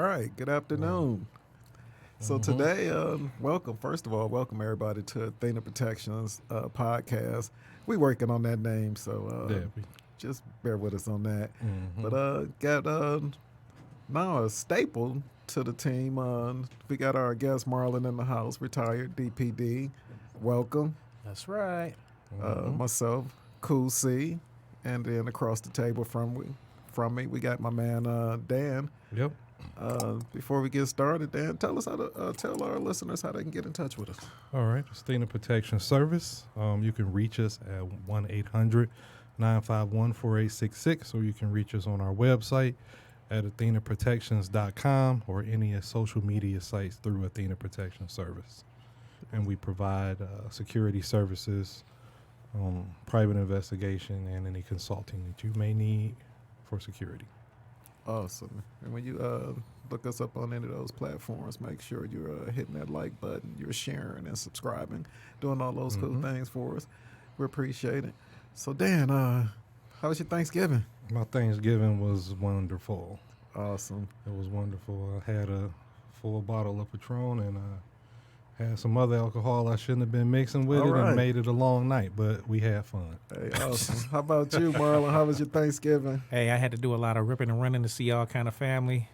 right, good afternoon. So today, welcome. First of all, welcome everybody to Athena Protections podcast. We working on that name, so just bear with us on that. But got now a staple to the team. We got our guest Marlon in the house, retired DPD. Welcome. That's right. Myself, Cool C, and then across the table from me, we got my man Dan. Yep. Before we get started, Dan, tell us how to tell our listeners how they can get in touch with us. All right. Athena Protection Service. You can reach us at 1-800-951-4866, or you can reach us on our website at athenaprotections.com or any social media sites through Athena Protection Service. And we provide security services, private investigation, and any consulting that you may need for security. Awesome. And when you look us up on any of those platforms, make sure you're hitting that like button, you're sharing and subscribing, doing all those cool things for us. We appreciate it. So, Dan, how was your Thanksgiving? My Thanksgiving was wonderful. Awesome. It was wonderful. I had a full bottle of Patron and had some other alcohol I shouldn't have been mixing with and made it a long night, but we had fun. Hey, awesome. How about you, Marlon? How was your Thanksgiving? Hey, I had to do a lot of ripping and running to see all kind of family.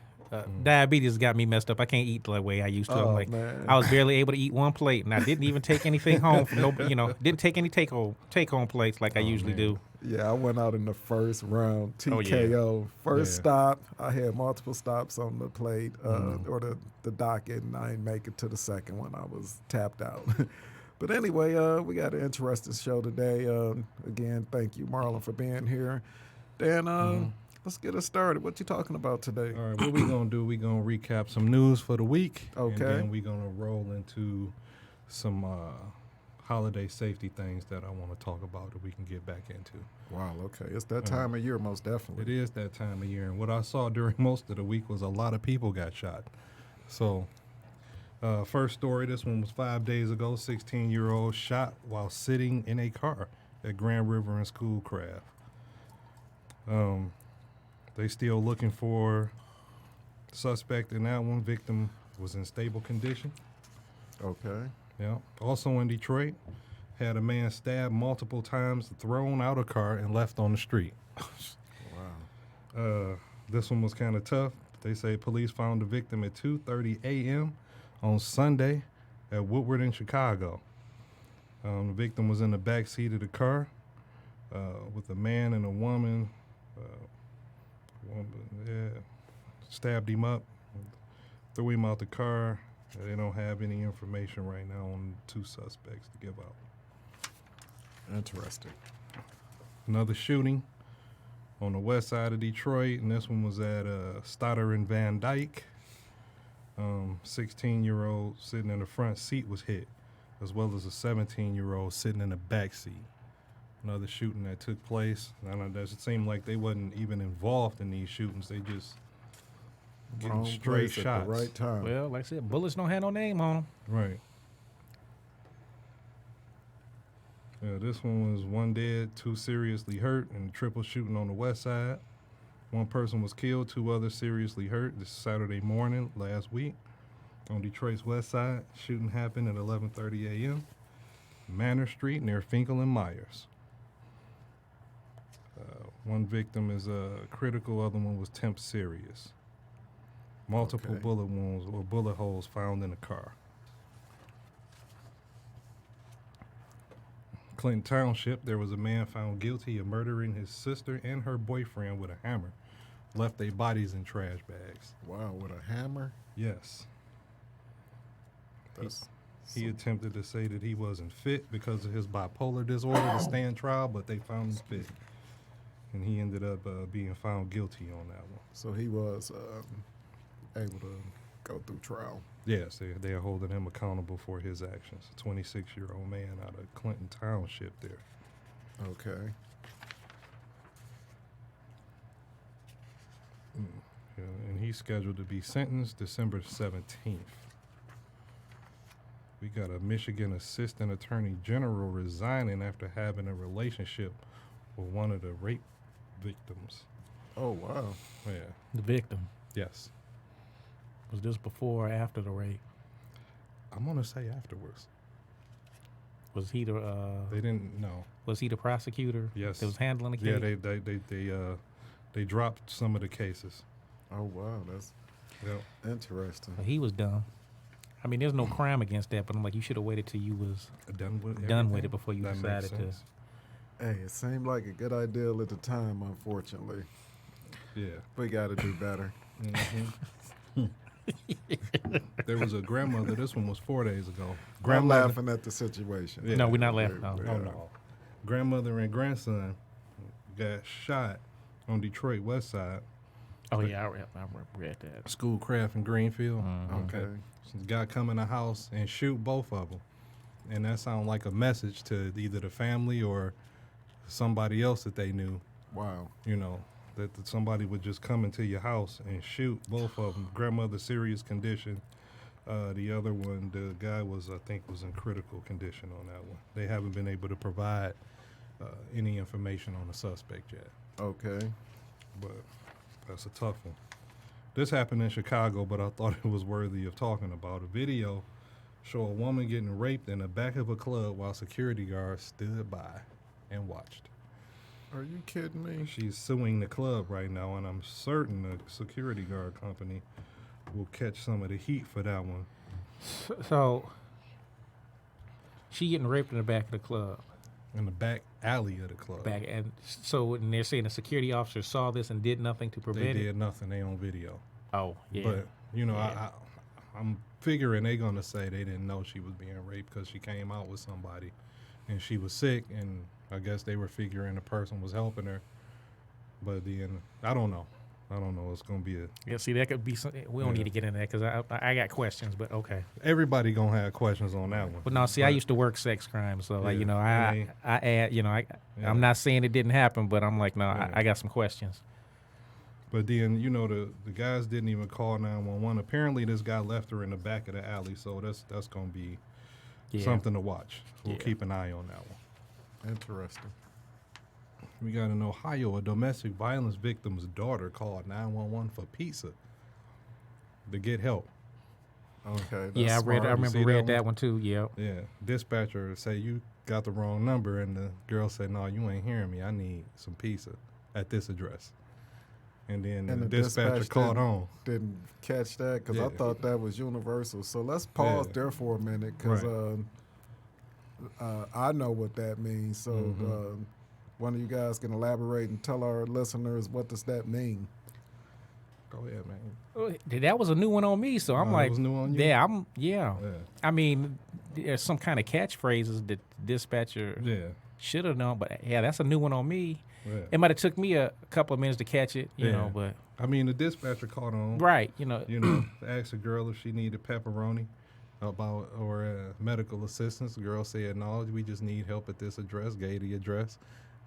Diabetes got me messed up. I can't eat the way I used to. Man. I was barely able to eat one plate, and I didn't even take anything home from didn't take any take home plates like I usually do. Yeah, I went out in the first round, TKO. First stop, I had multiple stops on the plate or the docket, and I didn't make it to the second one. I was tapped out. But anyway, we got an interesting show today. Again, thank you, Marlon, for being here. Dan, let's get us started. What you talking about today? All right, what we going to do, we going to recap some news for the week. Okay. And then we going to roll into some holiday safety things that I want to talk about that we can get back into. Wow, okay. It's that time of year, most definitely. It is that time of year. And what I saw during most of the week was a lot of people got shot. So, first story, this one was 5 days ago. 16-year-old shot while sitting in a car at Grand River and Schoolcraft. They still looking for suspect in that one. Victim was in stable condition. Okay. Yeah. Also in Detroit, had a man stabbed multiple times, thrown out of car, and left on the street. Wow. This one was kind of tough. They say police found the victim at 2:30 a.m. on Sunday at Woodward in Chicago. The victim was in the back seat of the car with a man and a woman. Stabbed him up, threw him out the car. They don't have any information right now on two suspects to give out. Interesting. Another shooting on the west side of Detroit, and this one was at Stoddard and Van Dyke. 16-year-old sitting in the front seat was hit, as well as a 17-year-old sitting in the back seat. Another shooting that took place. It seemed like they wasn't even involved in these shootings. They just getting straight shots at the right time. Well, like I said, bullets don't have no name on them. Right. Yeah, this one was one dead, two seriously hurt, and triple shooting on the west side. One person was killed, two others seriously hurt. This Saturday morning last week on Detroit's west side. Shooting happened at 11:30 a.m. Manor Street near Finkel and Myers. One victim is critical, other one was temp serious. Multiple bullet wounds or bullet holes found in the car. Clinton Township, there was a man found guilty of murdering his sister and her boyfriend with a hammer. Left their bodies in trash bags. Wow, with a hammer? Yes. He attempted to say that he wasn't fit because of his bipolar disorder to stand trial, but they found him fit. And he ended up being found guilty on that one. So he was able to go through trial. Yes, they are holding him accountable for his actions. A 26-year-old man out of Clinton Township there. Okay. Yeah, and he's scheduled to be sentenced December 17th. We got a Michigan Assistant Attorney General resigning after having a relationship with one of the rape victims. Oh, wow. Yeah. The victim. Yes. Was this before or after the rape? I'm gonna say afterwards. Was he the? They didn't know. Was he the prosecutor? Yes. That was handling the case. Yeah, they dropped some of the cases. Oh wow, that's interesting. Well, he was dumb. I mean, there's no crime against that, but I'm like, you should have waited till you was Done with it before you That makes decided to. sense. Hey, it seemed like a good idea at the time. Unfortunately, Yeah. we got to do better. There was a grandmother. This one was 4 days ago. I'm laughing at the situation. Yeah. No, we're not laughing. Yeah. No. Oh no. Grandmother and grandson got shot on Detroit West Side. Oh yeah, I read that. Schoolcraft in Greenfield. Okay. So the guy come in the house and shoot both of them, and that sounded like a message to either the family or somebody else that they knew. Wow. You know, that somebody would just come into your house and shoot both of them. Grandmother serious condition. The other one, the guy was in critical condition on that one. They haven't been able to provide any information on the suspect yet. Okay. But that's a tough one. This happened in Chicago, but I thought it was worthy of talking about. A video show a woman getting raped in the back of a club while security guards stood by and watched. Are you kidding me? She's suing the club right now, and I'm certain the security guard company will catch some of the heat for that one. So she getting raped in the back of the club. In the back alley of the club. And they're saying the security officer saw this and did nothing to prevent They it. did nothing. They on video. Oh yeah. But you know, Yeah. I'm figuring they're gonna say they didn't know she was being raped because she came out with somebody, and she was sick, and I guess they were figuring the person was helping her. But then I don't know. It's gonna be Yeah, see, that could be something. We don't Yeah. need to get into that because I got questions, but okay. everybody gonna have questions on that one. But no, see, I used to work sex crimes, so like, Yeah, I add, Yeah. I'm not saying it didn't happen, but I'm like, no, Yeah. I got some questions. But then the guys didn't even call 911. Apparently, this guy left her in the back of the alley, so that's gonna be something to watch. We'll Yeah. keep an eye on that one. Interesting. We got in Ohio, a domestic violence victim's daughter called 911 for pizza to get help. Okay. That's Yeah, I smart. remember see read that that one too. Yeah. Yeah, dispatcher say you got the wrong number, and the girl said, "No, you ain't hearing me. I need some pizza at this address." And then And the the dispatcher dispatch called on. Didn't catch that because Yeah. I thought that was universal. So let's pause Yeah. there for a minute because Right. I know what that means. So Mhm. one of you guys can elaborate and tell our listeners what does that mean? Go ahead, man. That was a new one on me, so I'm Oh, that like, was new on you? yeah, Yeah, I mean, there's some kind of catchphrases that the dispatcher yeah, should have known, but yeah, that's a new one on me. yeah. It might have took me a couple of minutes to catch it, you Yeah. know, but I mean, the dispatcher called on. right, Asked a girl if she needed pepperoni or medical assistance. The girl said, "No, we just need help at this address." Gave the address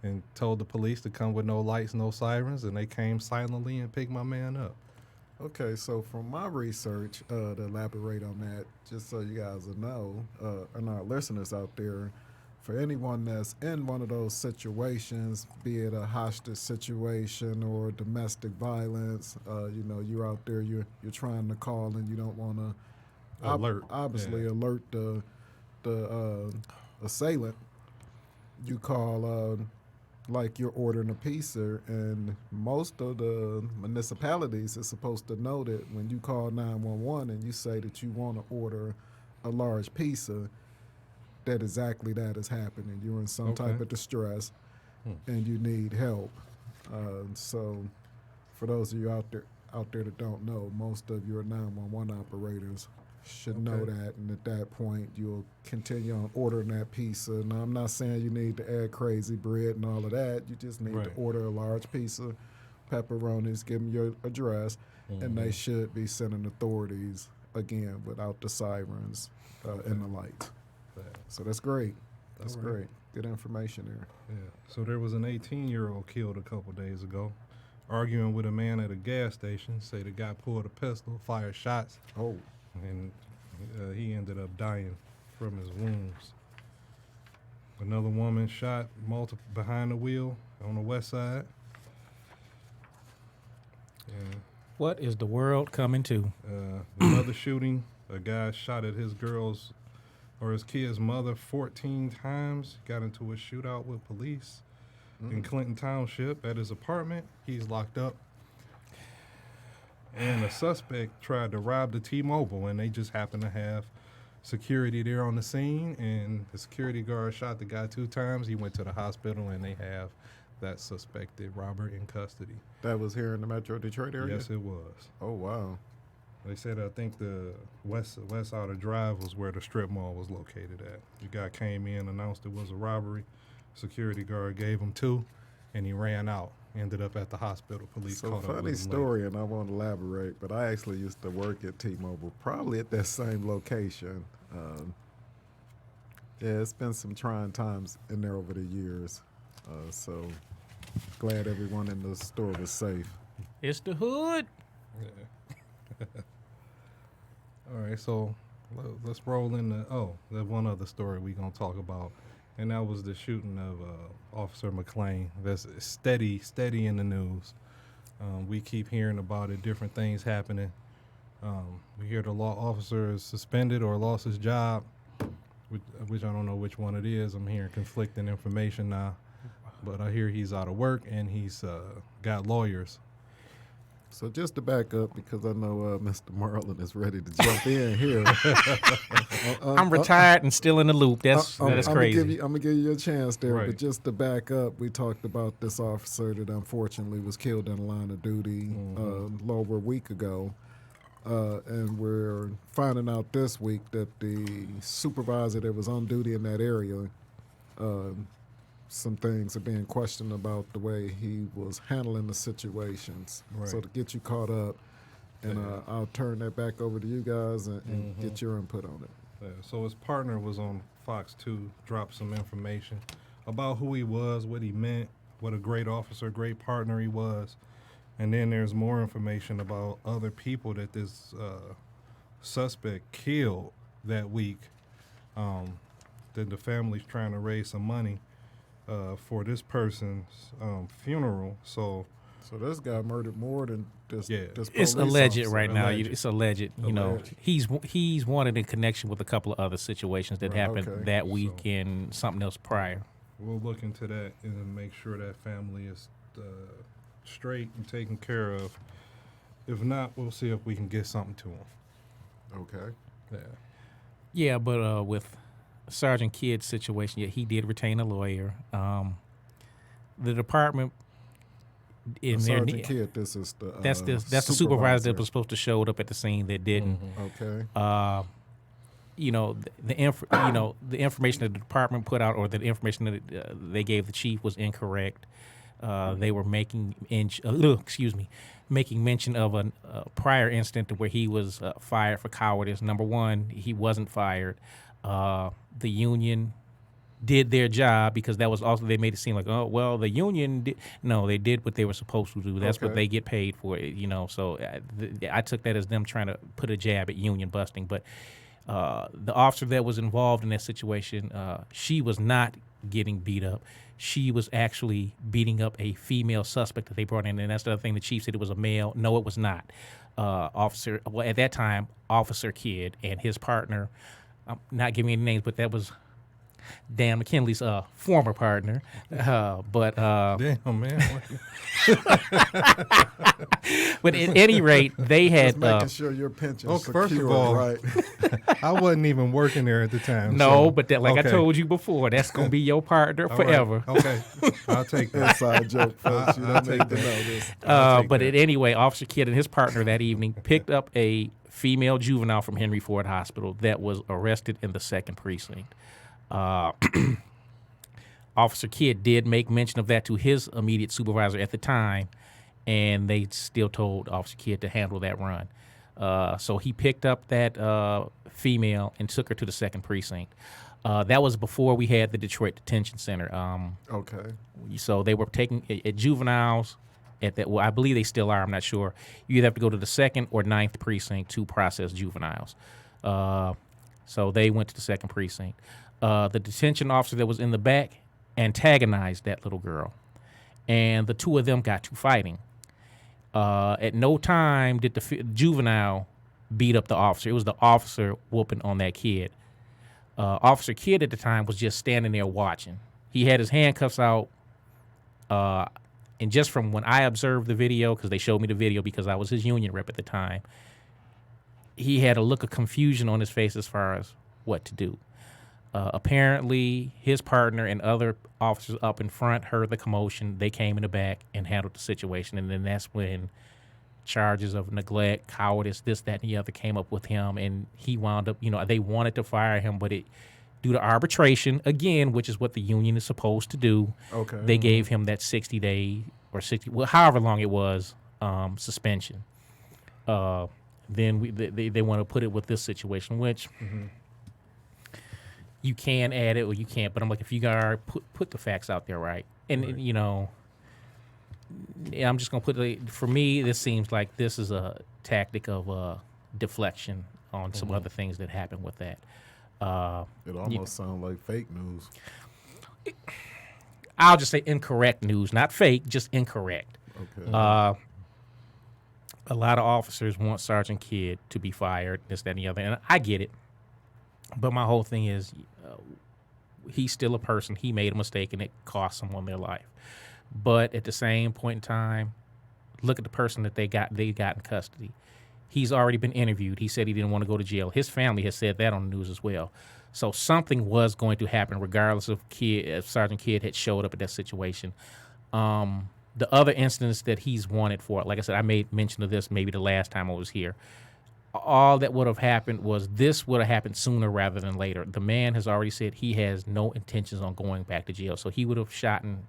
and told the police to come with no lights, no sirens, and they came silently and picked my man up. Okay, so from my research, to elaborate on that, just so you guys will know, and our listeners out there, for anyone that's in one of those situations, be it a hostage situation or domestic violence, you're out there, you're trying to call and you don't want to Alert. obviously Yeah. alert the assailant. You call like you're ordering a pizza, and most of the municipalities is supposed to know that when you call 911 and you say that you want to order a large pizza, that exactly that is happening. You're in some type Okay. of distress and you need help. So for those of you out there that don't know, most of your 911 operators should know Okay. that, and at that point you'll continue on ordering that pizza. Now I'm not saying you need to add crazy bread and all of that. You just need to Right. order a large pizza, pepperonis, give them your address, and they should be sending authorities again without the sirens and the lights. So that's great. That's All right. great. Good information there. Yeah. So there was an 18-year-old killed a couple days ago, arguing with a man at a gas station. Say the guy pulled a pistol, fired shots, Oh, and he ended up dying from his wounds. Another woman shot behind the wheel on the west side. And What is the world coming to? Another shooting. A guy shot at his kid's mother 14 times. Got into a shootout with police in Clinton Township at his apartment. He's locked up. And a suspect tried to rob the T-Mobile, and they just happened to have security there on the scene. And the security guard shot the guy 2 times. He went to the hospital, and they have that suspected robber in custody. That was here in the Metro Detroit area? Yes, it was. Oh, wow. They said, I think the West Outer Drive was where the strip mall was located at. The guy came in, announced it was a robbery. Security guard gave him 2, and he ran out. Ended up at the hospital. Police So caught up with him. funny story, and I won't elaborate, but I actually used to work at T-Mobile, probably at that same location. Yeah, it's been some trying times in there over the years. So glad everyone in the store was safe. It's the hood. Yeah. All right, so let's roll into, there's one other story we're going to talk about, and that was the shooting of Officer McClain. That's steady in the news. We keep hearing about it, different things happening. We hear the law officer is suspended or lost his job, which I don't know which one it is. I'm hearing conflicting information now, but I hear he's out of work and he's got lawyers. So just to back up, because I know Mr. Marlin is ready to jump in here. I'm retired and still in the loop. That is crazy. I'm going to give you a chance there. Right. But just to back up, we talked about this officer that unfortunately was killed in the line of duty a little over a week ago. And we're finding out this week that the supervisor that was on duty in that area, some things are being questioned about the way he was handling the situations. Right. So to get you caught up, and I'll turn that back over to you guys and get your input on it. Yeah, so his partner was on Fox 2, dropped some information about who he was, what he meant, what a great officer, great partner he was. And then there's more information about other people that this suspect killed that week. That the family's trying to raise some money for this person's funeral. So this guy murdered more than this. Yeah. This It's police alleged officer. right now. Alleged. It's alleged. You know, he's wanted in connection with a couple of other situations that happened Okay. that week and something else prior. we'll look into that and make sure that family is straight and taken care of. If not, we'll see if we can get something to him. Okay. Yeah. Yeah, but with Sergeant Kidd's situation, he did retain a lawyer. The department in there, Sergeant Kidd, this is the that's the supervisor that was supposed to show up at the scene that didn't. Okay. The information that the department put out, or the information that they gave the chief, was incorrect. They were making mention of a prior incident where he was fired for cowardice. Number one, he wasn't fired. The union did their job, because that was also, they made it seem like, oh, well, the union did. No, they did what they were supposed to do. That's what they get paid for, So I took that as them trying to put a jab at union busting. But the officer that was involved in that situation, she was not getting beat up. She was actually beating up a female suspect that they brought in, and that's the other thing. The chief said it was a male. No, it was not. At that time, Officer Kidd and his partner, I'm not giving any names, but that was Dan McKinley's former partner. Damn, man. But at any rate, they had... Just making sure your pension is secure, first of all, right? I wasn't even working there at the time. No, so, but I told you before, that's going to be your partner forever. Right. Okay, I'll take that. Inside joke, folks. You don't need to know this. But anyway, Officer Kidd and his partner that evening picked up a female juvenile from Henry Ford Hospital that was arrested in the 2nd Precinct. Officer Kidd did make mention of that to his immediate supervisor at the time, and they still told Officer Kidd to handle that run. So he picked up that female and took her to the 2nd Precinct. That was before we had the Detroit Detention Center. Okay. So they were taking at juveniles at that. Well, I believe they still are. I'm not sure. You either have to go to the 2nd or 9th Precinct to process juveniles. So they went to the 2nd Precinct. The detention officer that was in the back antagonized that little girl, and the two of them got to fighting. At no time did the juvenile beat up the officer. It was the officer whooping on that kid. Officer Kidd at the time was just standing there watching. He had his handcuffs out. And just from when I observed the video, because they showed me the video because I was his union rep at the time, he had a look of confusion on his face as far as what to do. Apparently, his partner and other officers up in front heard the commotion. They came in the back and handled the situation. And then that's when charges of neglect, cowardice, this, that, and the other came up with him. And he wound up, they wanted to fire him, but due to arbitration, again, which is what the union is supposed to do, they gave him that 60-day or 60, well, however long it was, suspension. Then they want to put it with this situation, which you can add it or you can't. But I'm like, if you got put the facts out there, right? And I'm just gonna put it. For me, this seems like this is a tactic of deflection on some other things that happened with that. It almost sounds like fake news. I'll just say incorrect news, not fake, just incorrect. Okay. A lot of officers want Sergeant Kidd to be fired, this, that, and the other, and I get it. But my whole thing is, he's still a person. He made a mistake, and it cost someone their life. But at the same point in time, look at the person that they got in custody. He's already been interviewed. He said he didn't want to go to jail. His family has said that on the news as well. So something was going to happen regardless of if Sergeant Kidd had showed up at that situation. The other incidents that he's wanted for, like I said, I made mention of this maybe the last time I was here. All that would have happened was this would have happened sooner rather than later. The man has already said he has no intentions on going back to jail. So he would have shot and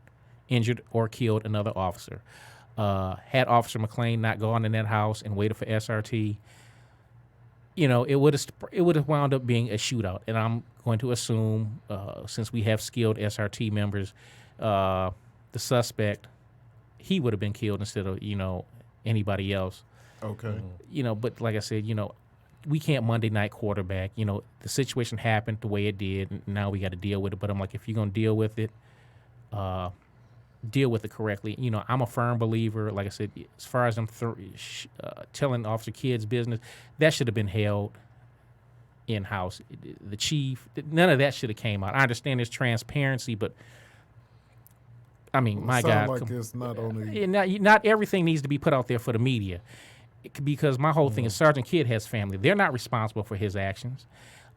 injured or killed another officer. Had Officer McClain not gone in that house and waited for SRT, it would have wound up being a shootout. And I'm going to assume, since we have skilled SRT members, the suspect, he would have been killed instead of anybody else. Okay. But like I said, we can't Monday night quarterback. The situation happened the way it did, and now we got to deal with it. But I'm like, if you're gonna deal with it, deal with it correctly. I'm a firm believer, like I said, as far as I'm telling Officer Kidd's business, that should have been held in-house. The chief, none of that should have came out. I understand there's transparency, but I mean, my God. Like it's not only... Not everything needs to be put out there for the media, because my whole thing is Sergeant Kidd has family. They're not responsible for his actions.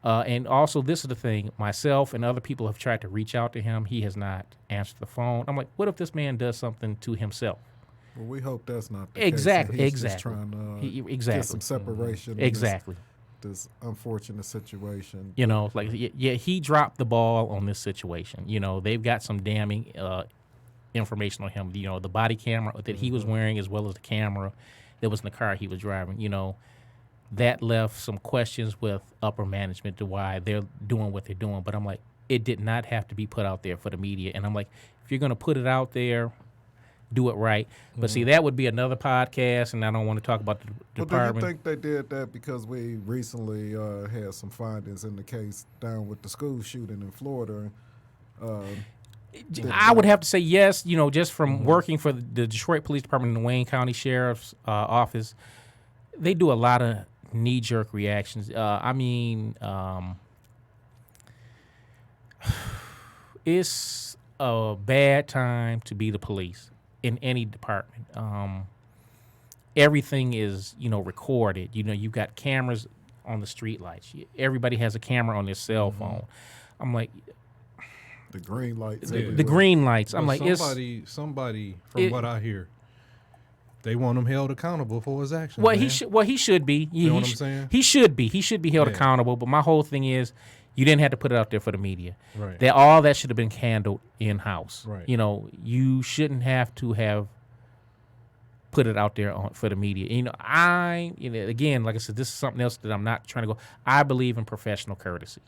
And also, this is the thing. Myself and other people have tried to reach out to him. He has not answered the phone. I'm like, what if this man does something to himself? Well, we hope that's not the case. Exactly. He's just trying to get some separation. Exactly. This unfortunate situation. He dropped the ball on this situation. They've got some damning information on him. The body camera that he was wearing, as well as the camera that was in the car he was driving. That left some questions with upper management to why they're doing what they're doing. But I'm like, it did not have to be put out there for the media. And I'm like, if you're going to put it out there, do it right. But see, that would be another podcast, and I don't want to talk about the department. Do you think they did that because we recently had some findings in the case down with the school shooting in Florida? I would have to say yes, just from working for the Detroit Police Department and the Wayne County Sheriff's Office. They do a lot of knee-jerk reactions. It's a bad time to be the police in any department. Everything is, recorded. You've got cameras on the street lights. Everybody has a camera on their cell phone. I'm like, the green lights. The green lights. I'm like, somebody from what I hear, they want him held accountable for his actions. Well, he should be. You know what I'm saying? He should be. He should be held accountable. But my whole thing is, you didn't have to put it out there for the media. Right. All that should have been handled in-house. Right. You shouldn't have to have put it out there for the media. Again, like I said, this is something else that I'm not trying to go. I believe in professional courtesy.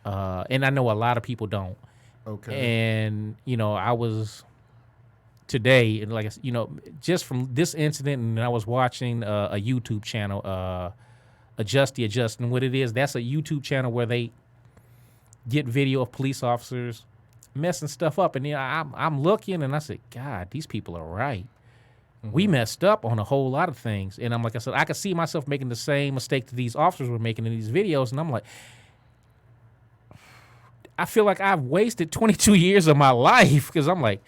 And I know a lot of people don't. Okay. And, I was today, like, just from this incident, and I was watching a YouTube channel, Adjust. And what it is, that's a YouTube channel where they get video of police officers messing stuff up. And I'm looking, and I said, God, these people are right. we messed up on a whole lot of things. And I'm like, I said, I could see myself making the same mistake that these officers were making in these videos. And I'm like, I feel like I've wasted 22 years of my life because I'm like,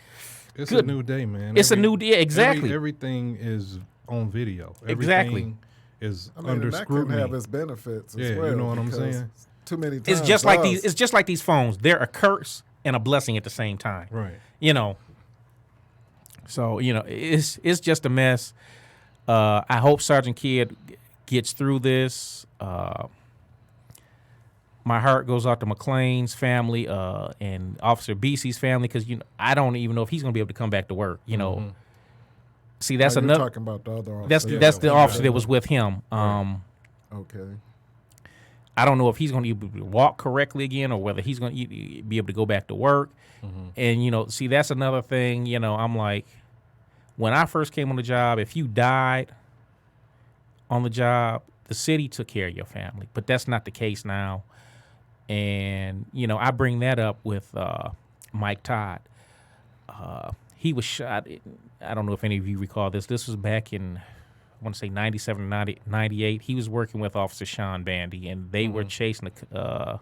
it's a new day, man. It's a new day, exactly. Everything is on video. Exactly. Everything is I mean, under and that scrutiny. can have its benefits as well. You know what I'm saying? Too many times. It's just like these. It's just like these phones. They're a curse and a blessing at the same time. Right. You know. So it's just a mess. I hope Sergeant Kidd gets through this. My heart goes out to McClain's family and Officer Beasley's family because I don't even know if he's going to be able to come back to work. See, that's another. Talking about the other officer. That's the officer that was with him. Okay. I don't know if he's going to be able to walk correctly again or whether he's going to be able to go back to work. And see, that's another thing. I'm like, when I first came on the job, if you died on the job, the city took care of your family, but that's not the case now. And I bring that up with Mike Todd. He was shot. I don't know if any of you recall this. This was back in, I want to say 97, 98. He was working with Officer Sean Bandy, and they were chasing a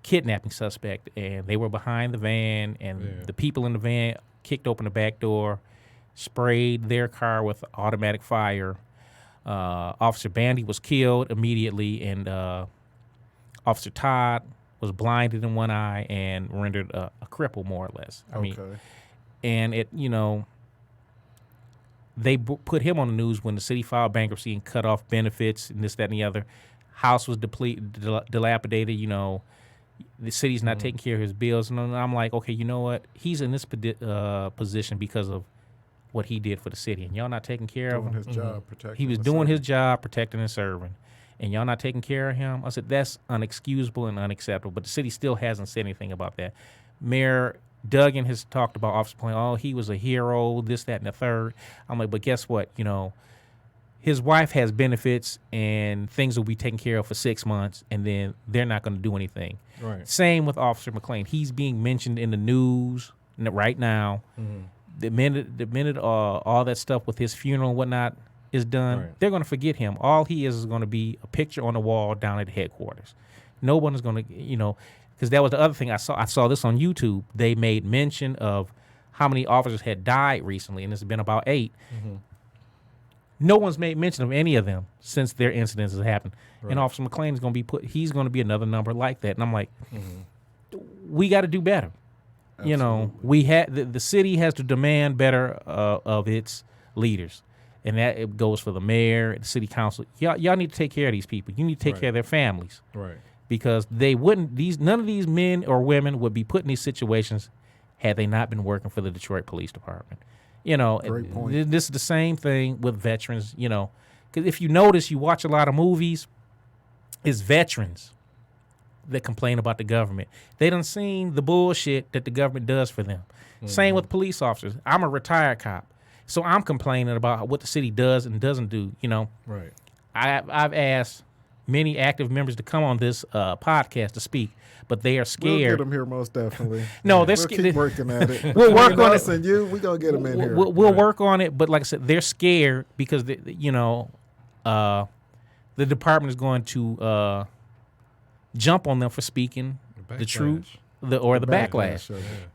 kidnapping suspect, and they were behind the van, and the people in the van kicked open the back door, sprayed their car with automatic fire. Officer Bandy was killed immediately, and Officer Todd was blinded in one eye and rendered a cripple, more or less. I mean, and it, they put him on the news when the city filed bankruptcy and cut off benefits and this, that, and the other. House was dilapidated. The city's not taking care of his bills. And I'm like, okay, you know what? He's in this position because of what he did for the city, and y'all not taking care of him. His job, protecting. He was doing his job, protecting and serving, and y'all not taking care of him. I said that's unexcusable and unacceptable. But the city still hasn't said anything about that. Mayor Duggan has talked about Officer McClain. Oh, he was a hero, this, that, and the third. I'm like, but guess what? His wife has benefits, and things will be taken care of for 6 months, and then they're not going to do anything. Right. Same with Officer McClain. He's being mentioned in the news right now. The minute all that stuff with his funeral and whatnot is done, they're going to forget him. All he is going to be a picture on the wall down at headquarters. No one is going to, because that was the other thing I saw. I saw this on YouTube. They made mention of how many officers had died recently, and it's been about 8. No one's made mention of any of them since their incidents has happened. Right. And Officer McClain is going to be he's going to be another number like that. And I'm like, we got to do better. Absolutely. We had the city has to demand better of its leaders. And that it goes for the mayor, the city council. Y'all need to take care of these people. You need to take care of their families. Right. Because they wouldn't none of these men or women would be put in these situations had they not been working for the Detroit Police Department. Great point. This is the same thing with veterans, because if you notice, you watch a lot of movies, it's veterans that complain about the government. They done seen the bullshit that the government does for them. Same with police officers. I'm a retired cop, so I'm complaining about what the city does and doesn't do, Right. I've asked many active members to come on this podcast to speak, but they are scared. We'll get them here most definitely. No, they're scared. Keep working at it. We'll work on us it. And you, we're going to get them in here. We'll work on it, but like I said, they're scared because, the department is going to jump on them for speaking the truth or the backlash.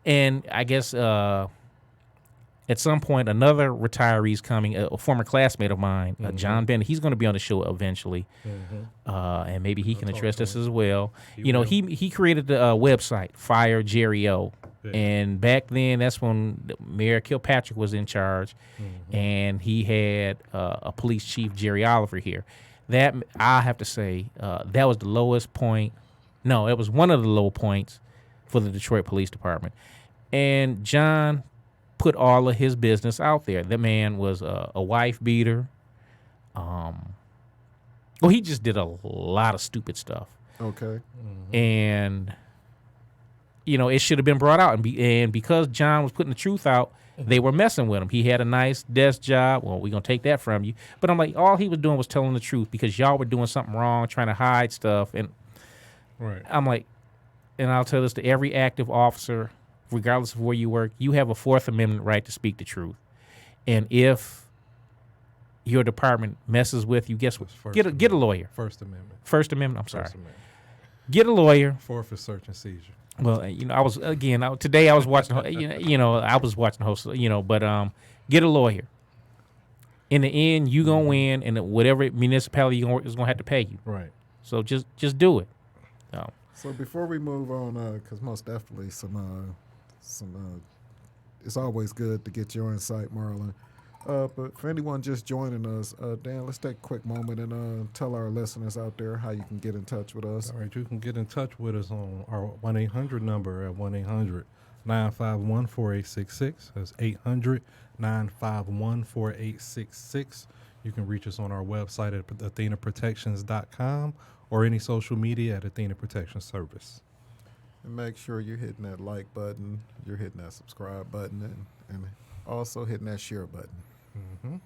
And I guess at some point, another retiree is coming, a former classmate of mine, John Bennett. He's going to be on the show eventually, and maybe he can address this as well. He created the website, Fire Jerry O. And back then, that's when Mayor Kilpatrick was in charge, and he had a police chief, Jerry Oliver, here. That, I have to say, that was the lowest point. No, it was one of the low points for the Detroit Police Department. And John put all of his business out there. That man was a wife beater. He just did a lot of stupid stuff. Okay. And, it should have been brought out. And because John was putting the truth out, they were messing with him. He had a nice desk job. Well, we're going to take that from you. But I'm like, all he was doing was telling the truth because y'all were doing something wrong, trying to hide stuff. And I'm like, and I'll tell this to every active officer, regardless of where you work, you have a Fourth Amendment right to speak the truth. And if your department messes with you, guess what? Get a lawyer. First Amendment. First Amendment. I'm sorry. First Amendment. Get a lawyer. Fourth is search and seizure. Well, today I was watching. I was watching host. But get a lawyer. In the end, you gonna win, and whatever municipality you gonna work is gonna have to pay you. Right. So just do it. So before we move on, because most definitely it's always good to get your insight, Marlon. But for anyone just joining us, Dan, let's take a quick moment and tell our listeners out there how you can get in touch with us. All right, you can get in touch with us on our 1-800 number at 1-800-951-4866. That's 800-951-4866. You can reach us on our website at athenaprotections.com or any social media at Athena Protection Service. And make sure you're hitting that like button, you're hitting that subscribe button, and also hitting that share button. Mm-hmm.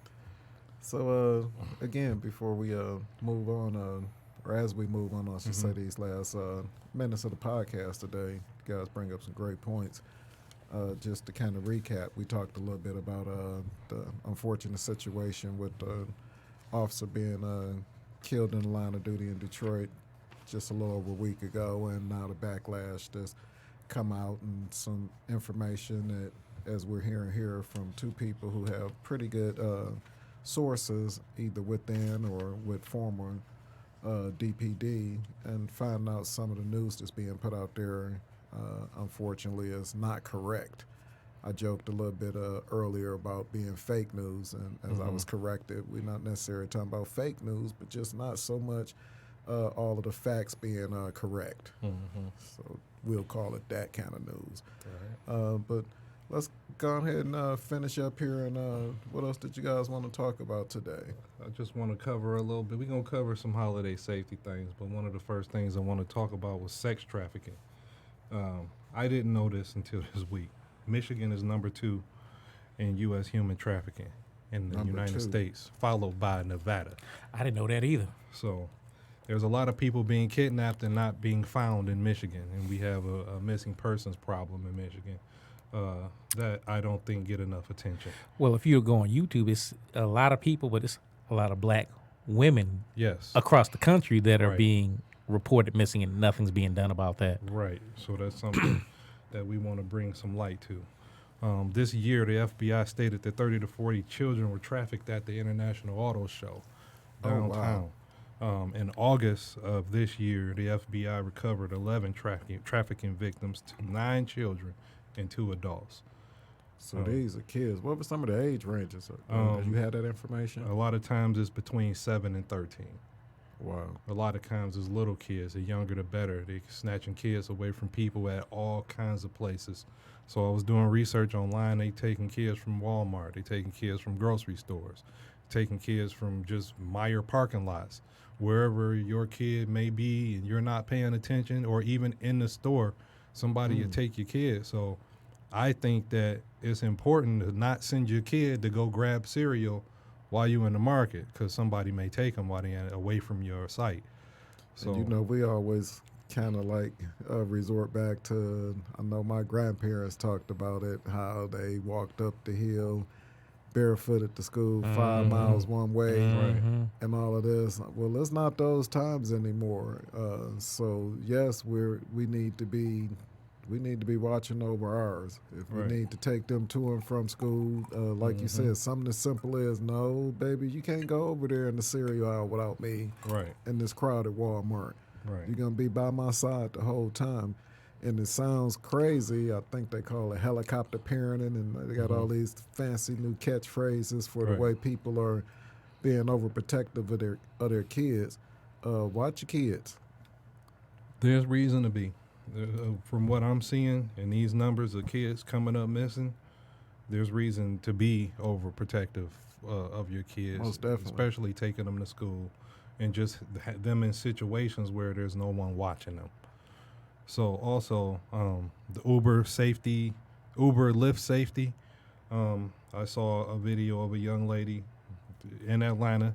So, again, before we move on, or as we move on, I should say these last minutes of the podcast today, you guys bring up some great points. Just to kind of recap, we talked a little bit about the unfortunate situation with the officer being killed in the line of duty in Detroit just a little over a week ago, and now the backlash that's come out and some information that, as we're hearing here from two people who have pretty good sources, either within or with former DPD, and find out some of the news that's being put out there, unfortunately, is not correct. I joked a little bit earlier about being fake news, and as I was corrected, we're not necessarily talking about fake news, but just not so much all of the facts being correct. So we'll call it that kind of news. Right. But let's go ahead and finish up here. And what else did you guys want to talk about today? I just want to cover a little bit. We're going to cover some holiday safety things, but one of the first things I want to talk about was sex trafficking. I didn't know this until this week. Michigan is number 2 in U.S. human trafficking in the United States, followed by Nevada. I didn't know that either. So there's a lot of people being kidnapped and not being found in Michigan, and we have a missing persons problem in Michigan that I don't think get enough attention. Well, if you go on YouTube, it's a lot of people, but it's a lot of black women across the country that are being reported missing, and nothing's being done about that. Right. So that's something that we want to bring some light to. This year, the FBI stated that 30 to 40 children were trafficked at the International Auto Show downtown. Oh, wow. In August of this year, the FBI recovered 11 trafficking victims, 9 children and 2 adults. So these are kids. What were some of the age ranges? Did you have that information? A lot of times it's between 7 and 13. Wow. A lot of times it's little kids. The younger the better. They're snatching kids away from people at all kinds of places. So I was doing research online. They taking kids from Walmart. They taking kids from grocery stores. Taking kids from just Meijer parking lots. Wherever your kid may be and you're not paying attention, or even in the store, somebody will take your kid. So I think that it's important to not send your kid to go grab cereal while you're in the market, because somebody may take them while they're away from your site. So and we always kind of like resort back to, I know my grandparents talked about it, how they walked up the hill barefooted to school, 5 miles one way, and all of this. Well, it's not those times anymore. So yes, we need to be watching over ours. If we need to take them to and from school, like you said, something as simple as, no, baby, you can't go over there in the cereal aisle without me in this crowded Walmart. You're going to be by my side the whole time. And it sounds crazy. I think they call it helicopter parenting, and they got all these fancy new catchphrases for the way people are being overprotective of their kids. Watch your kids. There's reason to be. From what I'm seeing and these numbers of kids coming up missing, there's reason to be overprotective of your kids. Most definitely. Especially taking them to school and just them in situations where there's no one watching them. So also the Uber Lyft safety. I saw a video of a young lady in Atlanta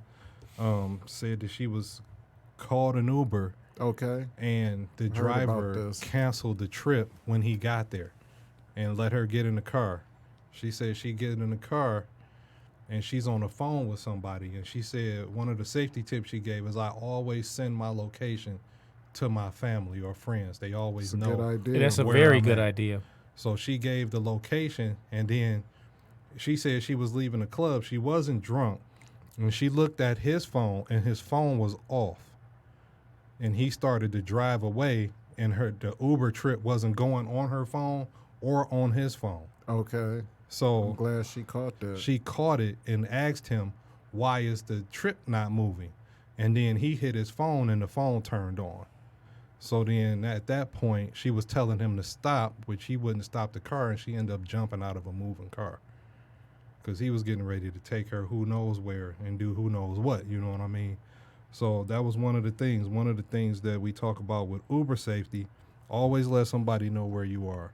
said that she was called an Uber. Okay. And the driver canceled the trip when he got there and let her get in the car. She said she get in the car and she's on the phone with somebody, and she said one of the safety tips she gave is I always send my location to my family or friends. They always know. Good idea. That's a where very I'm good at. idea. So she gave the location, and then she said she was leaving the club. She wasn't drunk, and she looked at his phone, and his phone was off. And he started to drive away, and the Uber trip wasn't going on her phone or on his phone. Okay. So I'm glad she caught that. she caught it and asked him, why is the trip not moving? And then he hit his phone, and the phone turned on. So then at that point, she was telling him to stop, which he wouldn't stop the car, and she ended up jumping out of a moving car because he was getting ready to take her who knows where and do who knows what, you know what I mean? So that was one of the things that we talk about with Uber safety. Always let somebody know where you are.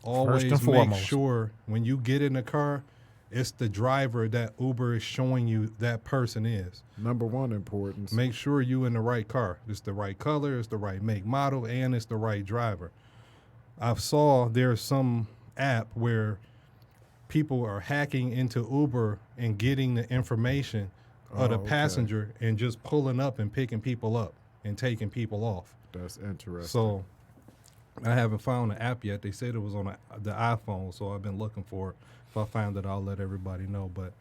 Always First and make foremost. sure when you get in the car, it's the driver that Uber is showing you that person is. Number one importance. Make sure you in the right car. It's the right color, it's the right make, model, and it's the right driver. I saw there's some app where people are hacking into Uber and getting the information of the okay. passenger and just pulling up and picking people up and taking people off. That's interesting. So I haven't found the app yet. They said it was on the iPhone, so I've been looking for it. If I find it, I'll let everybody know. But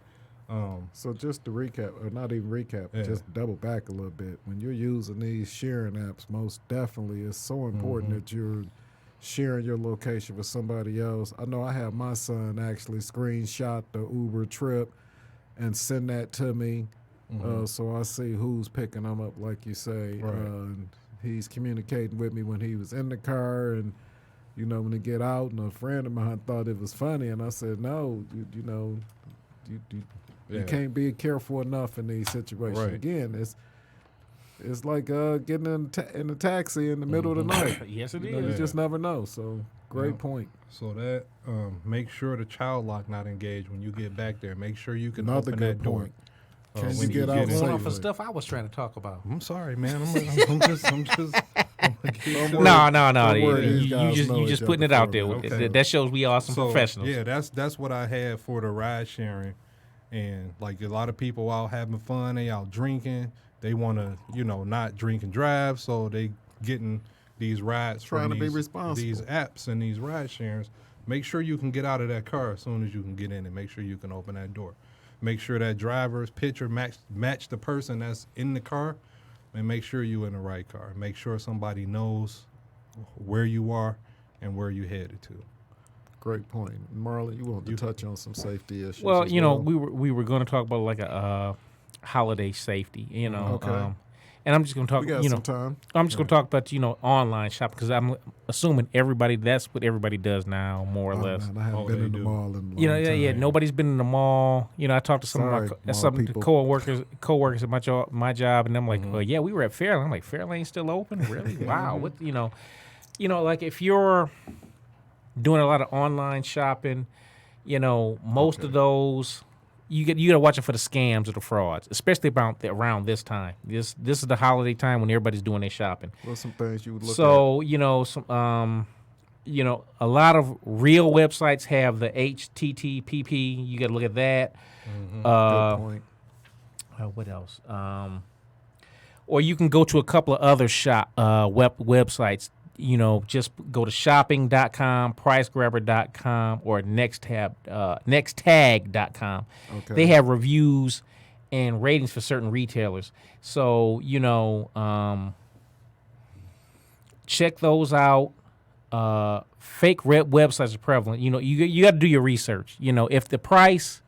So just to recap, or not even recap, just double back a little bit. When you're using these sharing apps, most definitely it's so important that you're sharing your location with somebody else. I know I have my son actually screenshot the Uber trip and send that to me, so I see who's picking them up, like you say. Right. And he's communicating with me when he was in the car, and you know, when they get out, and a friend of mine thought it was funny, and I said, no, you can't be careful enough in these situations. Right. Again, it's like getting in a taxi in the middle of the night. Yes, it You know, is. you just never know. So great point. So that make sure the child lock not engaged when you get back there. Make sure you can Another open good that door. point. Can when you get out in. safely? Going off of stuff I was trying to talk about. I'm sorry, man. I'm just. No. Don't worry, these You guys know just each putting it other out there. for me. Okay. That shows we are some professionals. Yeah, that's what I had for the ride sharing, and like a lot of people out having fun, they out drinking, they want to not drink and drive, so they getting these rides Trying from to be responsible. these apps and these ride sharings. Make sure you can get out of that car as soon as you can get in, and make sure you can open that door. Make sure that driver's picture match the person that's in the car, and make sure you in the right car. Make sure somebody knows where you are and where you headed to. Great point. Marlon, you wanted to touch on some safety issues. Well, as we were going to talk about like a holiday safety, Okay. and I'm just going to talk. we got some time. I'm just going to talk about online shopping because I'm assuming that's what everybody does now, more or Oh, less. man, I haven't Oh, been they in the do. mall in a long time. Yeah. Nobody's been in the mall. I talked to some Sorry, of mall some people. coworkers at my job, and I'm like, well, yeah, we were at Fairlane. I'm like, Fairlane's still open? Really? Wow. What like if you're doing a lot of online shopping, most of those you got to watch it for the scams or the frauds, especially around this time. This is the holiday time when everybody's doing their shopping. What's some things you would look at? So a lot of real websites have the HTTPP. You got to look at that. Good point. What else? Or you can go to a couple of other websites. Just go to shopping.com, pricegrabber.com, or nexttag.com. Okay. They have reviews and ratings for certain retailers. So, check those out. Fake websites are prevalent. You got to do your research. If the price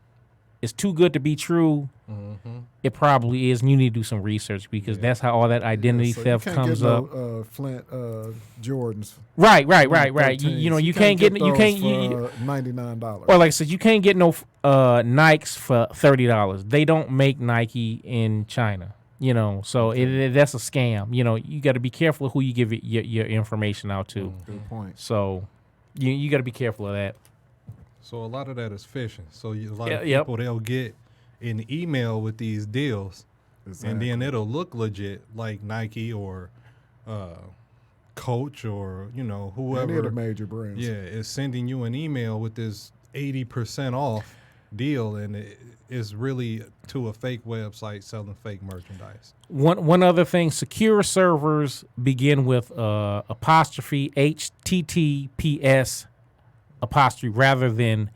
is too good to be true, it probably is, and you need to do some research because that's how all that identity So theft you can't comes get up. No, Flint Jordans. Right. 13s. You can't get those for $99. or like I said, you can't get no Nikes for $30. They don't make Nike in China. So that's a scam. You got to be careful of who you give your information out to. Good point. So you got to be careful of that. So a lot of that is phishing. So a lot of Yep. people, they'll get an email with these deals, and then it'll look legit, like Nike or Coach or whoever. Any of the major brands. Yeah, is sending you an email with this 80% off, deal, and it is really to a fake website selling fake merchandise. One other thing: secure servers begin with apostrophe HTTPS apostrophe rather than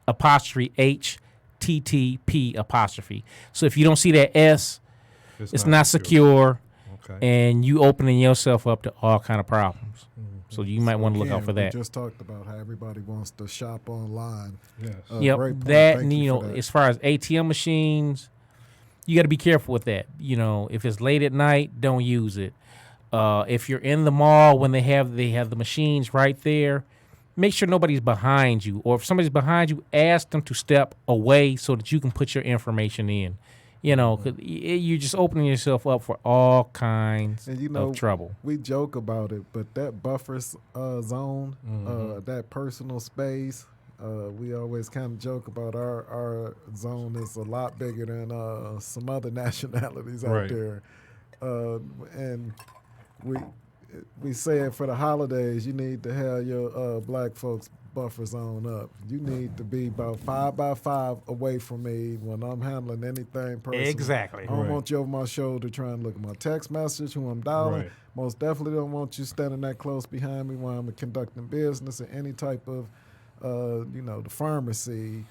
apostrophe HTTP apostrophe. So if you don't see that S, it's not secure, okay. and you opening yourself up to all kind of problems. So you might want to look out for that. We just talked about how everybody wants to shop online. Yes. Yep, Great point. that, Thank and you you know, for that. as far as ATM machines, you got to be careful with that. You know, if it's late at night, don't use it. If you're in the mall when they have the machines right there, make sure nobody's behind you, or if somebody's behind you, ask them to step away so that you can put your information in. You know, 'cause you're just opening yourself up for all kinds And you know, of trouble. we joke about it, but that buffer zone, that personal space, we always kind of joke about our zone is a lot bigger than some other nationalities out Right. there. And we say it for the holidays, you need to have your black folks buffer zone up. You need to be about 5 by 5 away from me when I'm handling anything personal. Exactly. I don't Right. want you over my shoulder trying to look at my text message, who I'm dialing. Right. Most definitely don't want you standing that close behind me while I'm conducting business or any type of, the pharmacy,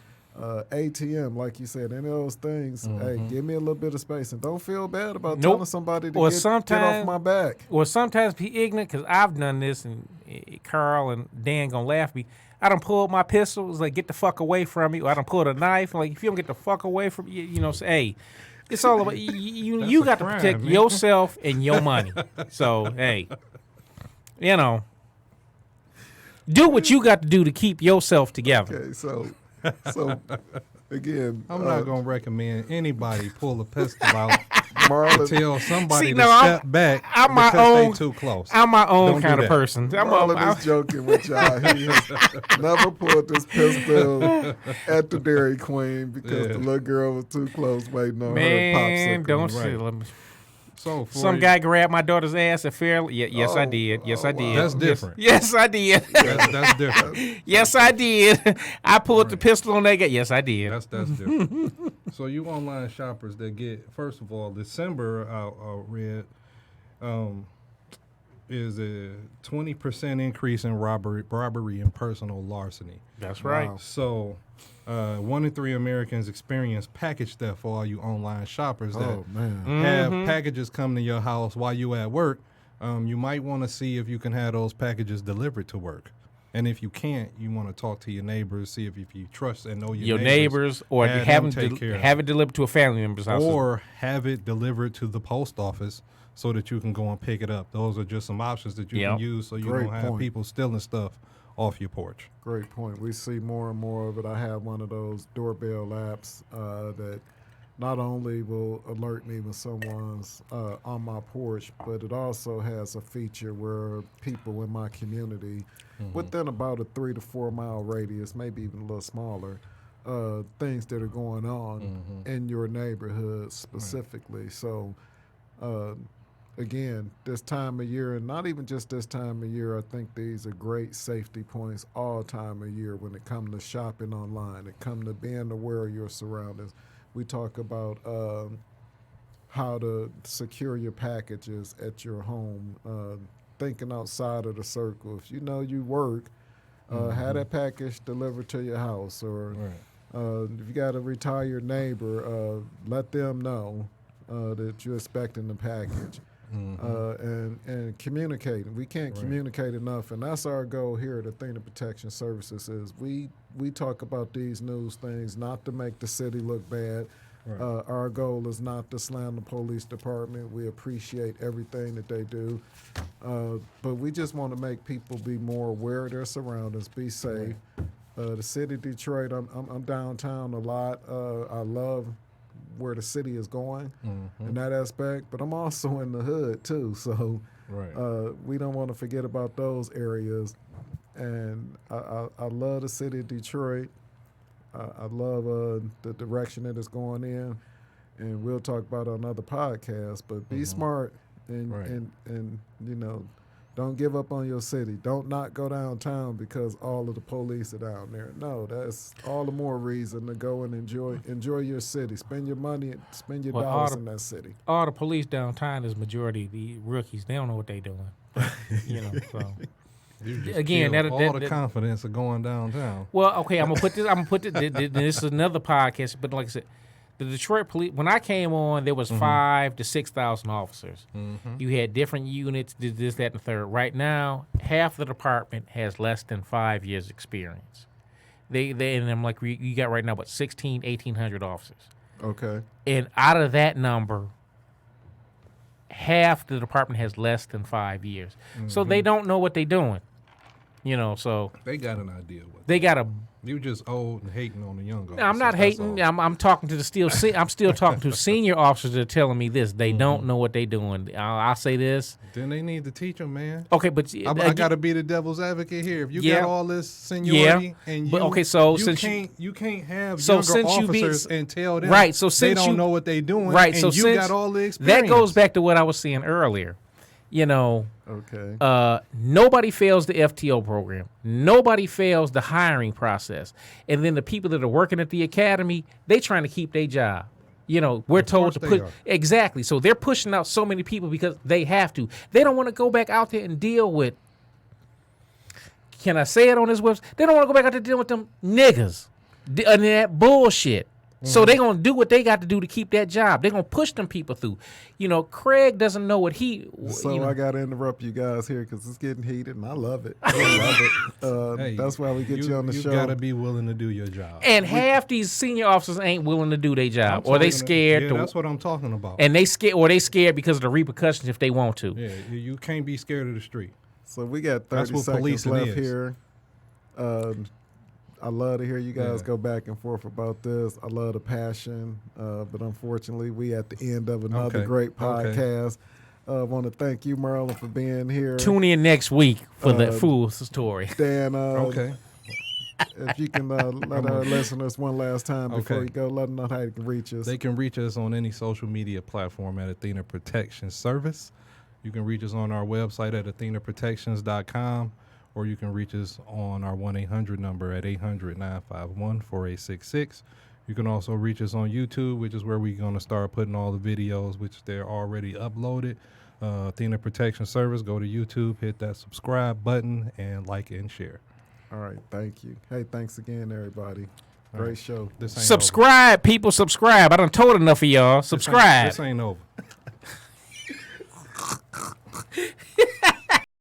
ATM, like you said, any of those things. Hey, give me a little bit of space, and don't feel bad about Nope. telling somebody to Or get off sometime- my back. Or sometimes be ignorant, because I've done this, and Carl and Dan gonna laugh at me. I done pulled my pistols, like, get the fuck away from me. Or I done pulled a knife, like, if you don't get the fuck away from me, you know, say, hey, it's all about you a got to crime, protect man. yourself and your money. So, hey, you know, do what you got to do to keep yourself together. Okay, so again, I'm not going to recommend anybody pull a pistol out Marlon, tell somebody See, to no, step back I'm my because own- they too close. I'm my own Don't do kind of that. person. Marlon is joking with y'all. He has never pulled this pistol at the Dairy Queen because the little girl was too close waiting on her Man, popsicle. don't Right. say. Let me. So for Some you- guy grabbed my daughter's ass at Fairly. Yes, I Oh, did. Yes, oh, I did. wow. That's different. Yes, I did. That's different. Yes, I did. I pulled the pistol on that guy. Yes, I did. That's different. So you online shoppers that get, first of all, December I read is a 20% increase in robbery and personal larceny. That's right. Wow. So 1 in 3 Americans experience package theft for all you online shoppers that Oh man, have packages come to your house while you at work. You might want to see if you can have those packages delivered to work. And if you can't, you want to talk to your neighbors, see if you trust and know Your neighbors, or have have them take care of have it delivered to a family member's house. or have it delivered to the post office so that you can go and pick it up. Those are just some options that you Yep. can use so you Great don't have point. people stealing stuff off your porch. great point. We see more and more of it. I have one of those doorbell apps that not only will alert me when someone's on my porch, but it also has a feature where people in my community, within about a 3 to 4 mile radius, maybe even a little smaller, things that are going on in your neighborhood specifically. So, again, this time of year, and not even just this time of year, I think these are great safety points all time of year when it comes to shopping online. It comes to being aware of your surroundings. We talk about how to secure your packages at your home, thinking outside of the circle. If you know you work, have that package delivered to your house, or if you got a retired neighbor, let them know that you're expecting the package. And communicating. We can't communicate enough, and that's our goal here at Athena Protection Services. Is we talk about these news things not to make the city look bad. Our goal is not to slam the police department. We appreciate everything that they do, but we just want to make people be more aware of their surroundings, be safe. The city of Detroit, I'm downtown a lot. I love where the city is going in that aspect, but I'm also in the hood too, so we don't want to forget about those areas. And I love the city of Detroit. I love the direction that it's going in, and we'll talk about it on another podcast. But be smart and Don't give up on your city. Don't not go downtown because all of the police are down there. No, that's all the more reason to go and enjoy your city. Spend your money, spend your dollars in that city. All the police downtown is majority the rookies. They don't know what they doing. So. Again, the confidence of going downtown. Well, okay, I'm gonna put this. This is another podcast, but like I said, the Detroit police. When I came on, there was 5,000 to 6,000 officers. You had different units, this, that, and the third. Right now, half the department has less than 5 years experience. They and I'm like, you got right now, 1,800 officers. Okay. And out of that number, half the department has less than 5 years. So they don't know what they're doing. So they got an idea. They got a. You just old and hating on the young officers. I'm not hating. I'm talking to I'm still talking to senior officers that are telling me this. They don't know what they're doing. I'll say this. Then they need to teach them, man. Okay, but I got to be the devil's advocate here. If you got all this seniority and you can't have younger officers and tell them they don't know what they're doing. Right. And you got all the experience. That goes back to what I was saying earlier. Okay. Nobody fails the FTO program. Nobody fails the hiring process. And then the people that are working at the academy, they trying to keep their job. We're told to put exactly. So they're pushing out so many people because they have to. They don't want to go back out there and deal with. Can I say it on this website? They don't want to go back out there and deal with them niggas and that bullshit. So they're going to do what they got to do to keep that job. They're going to push them people through. Craig doesn't know what he... I got to interrupt you guys here because it's getting heated, and I love it. I love it. That's why we get you on the show. You got to be willing to do your job. And half these senior officers ain't willing to do their job, or they scared. Yeah, that's what I'm talking about. And they scared because of the repercussions if they want to. Yeah, you can't be scared of the street. So we got 30 seconds left here. I love to hear you guys go back and forth about this. I love the passion, but unfortunately, we at the end of another great podcast. I want to thank you, Marlon, for being here. Tune in next week for the full story. Dan, if you can let our listeners one last time before you go, let them know how they can reach us. They can reach us on any social media platform at Athena Protection Service. You can reach us on our website at athenaprotections.com. Or you can reach us on our 1-800 number at 800-951-4866. You can also reach us on YouTube, which is where we're going to start putting all the videos, which they're already uploaded. Athena Protection Service, go to YouTube, hit that subscribe button, and like and share. All right, thank you. Hey, thanks again, everybody. Great show. Subscribe, people, subscribe. I done told enough of y'all. Subscribe. This ain't over.